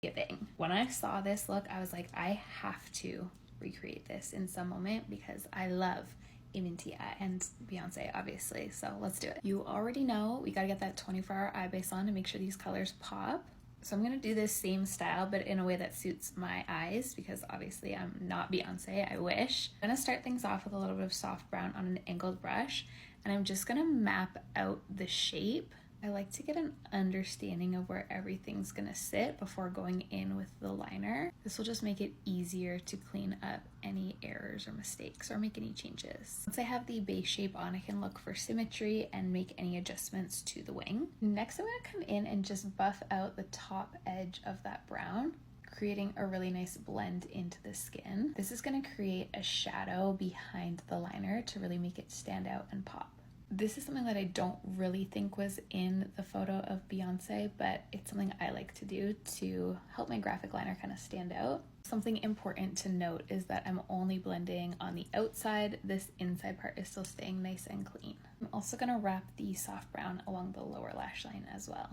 giving. When I saw this look, I was like, I have to recreate this in some moment because I love a minty eye and Beyonce obviously, so let's do it. You already know we gotta get that 24-hour eye base on to make sure these colors pop. So I'm gonna do this same style but in a way that suits my eyes because obviously I'm not Beyonce, I wish. I'm gonna start things off with a little bit of soft brown on an angled brush and I'm just gonna map out the shape. I like to get an understanding of where everything's gonna sit before going in with the liner. This will just make it easier to clean up any errors or mistakes or make any changes. Once I have the base shape on, I can look for symmetry and make any adjustments to the wing. Next, I'm gonna come in and just buff out the top edge of that brown, creating a really nice blend into the skin. This is gonna create a shadow behind the liner to really make it stand out and pop. This is something that I don't really think was in the photo of Beyonce, but it's something I like to do to help my graphic liner kind of stand out. Something important to note is that I'm only blending on the outside. This inside part is still staying nice and clean. I'm also gonna wrap the soft brown along the lower lash line as well.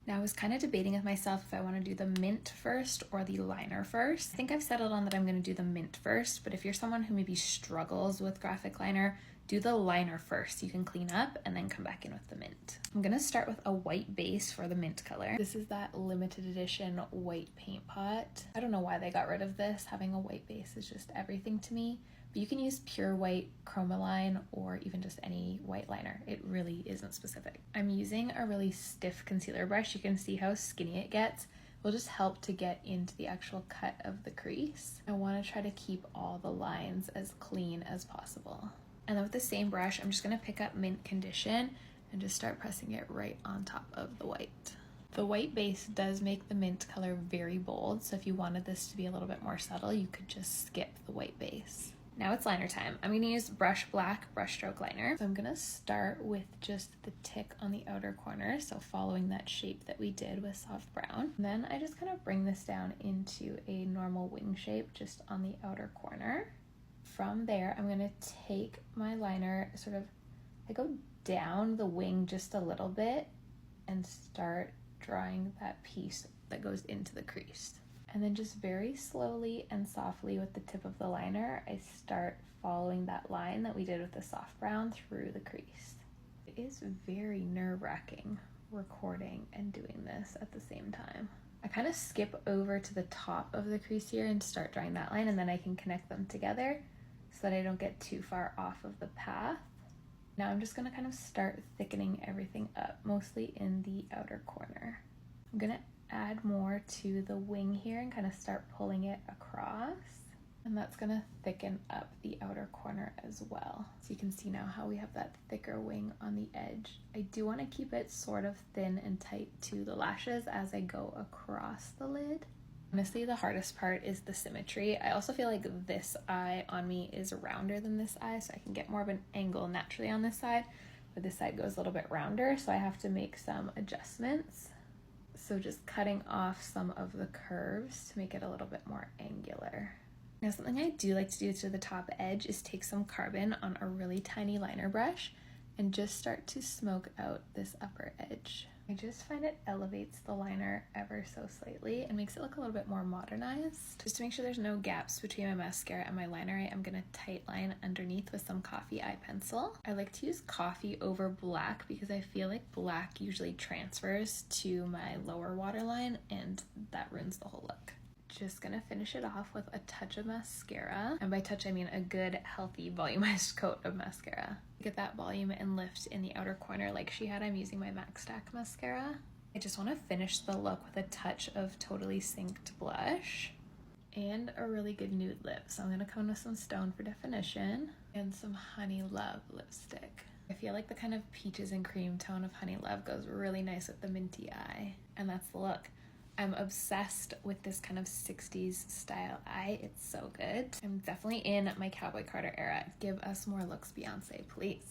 Now I was kind of debating with myself if I want to do the mint first or the liner first. I think I've settled on that I'm going to do the mint first, but if you're someone who maybe struggles with graphic liner, do the liner first. You can clean up and then come back in with the mint. I'm going to start with a white base for the mint color. This is that limited edition white paint pot. I don't know why they got rid of this. Having a white base is just everything to me. But you can use pure white chromoline or even just any white liner. It really isn't specific. I'm using a really stiff concealer brush. You can see how skinny it gets. It will just help to get into the actual cut of the crease. I want to try to keep all the lines as clean as possible. And then with the same brush, I'm just going to pick up Mint Condition and just start pressing it right on top of the white. The white base does make the mint color very bold, so if you wanted this to be a little bit more subtle, you could just skip the white base. Now it's liner time. I'm going to use Brush Black brushstroke liner. So I'm going to start with just the tick on the outer corner, so following that shape that we did with soft brown. And then I just kind of bring this down into a normal wing shape just on the outer corner. From there, I'm going to take my liner, I go down the wing just a little bit and start drawing that piece that goes into the crease. And then just very slowly and softly with the tip of the liner, I start following that line that we did with the soft brown through the crease. It is very nerve-wracking recording and doing this at the same time. I kind of skip over to the top of the crease here and start drawing that line, and then I can connect them together so that I don't get too far off of the path. Now I'm just going to kind of start thickening everything up, mostly in the outer corner. I'm going to add more to the wing here and kind of start pulling it across, and that's going to thicken up the outer corner as well. So you can see now how we have that thicker wing on the edge. I do want to keep it sort of thin and tight to the lashes as I go across the lid. Honestly, the hardest part is the symmetry. I also feel like this eye on me is rounder than this eye, so I can get more of an angle naturally on this side, but this side goes a little bit rounder, so I have to make some adjustments. So just cutting off some of the curves to make it a little bit more angular. Now something I do like to do to the top edge is take some carbon on a really tiny liner brush and just start to smoke out this upper edge. I just find it elevates the liner ever so slightly and makes it look a little bit more modernized. Just to make sure there's no gaps between my mascara and my liner, I am going to tightline underneath with some coffee eye pencil. I like to use coffee over black because I feel like black usually transfers to my lower waterline and that ruins the whole look. Just gonna finish it off with a touch of mascara, and by touch I mean a good healthy volumized coat of mascara. Get that volume and lift in the outer corner like she had. I'm using my MAC Stack mascara. I just want to finish the look with a touch of Totally Synced blush and a really good nude lip, so I'm gonna come in with some Stone for definition and some Honey Love lipstick. I feel like the kind of peaches and cream tone of Honey Love goes really nice with the minty eye, and that's the look. I'm obsessed with this kind of 60s style eye. It's so good. I'm definitely in my Cowboy Carter era. Give us more looks, Beyonce, please.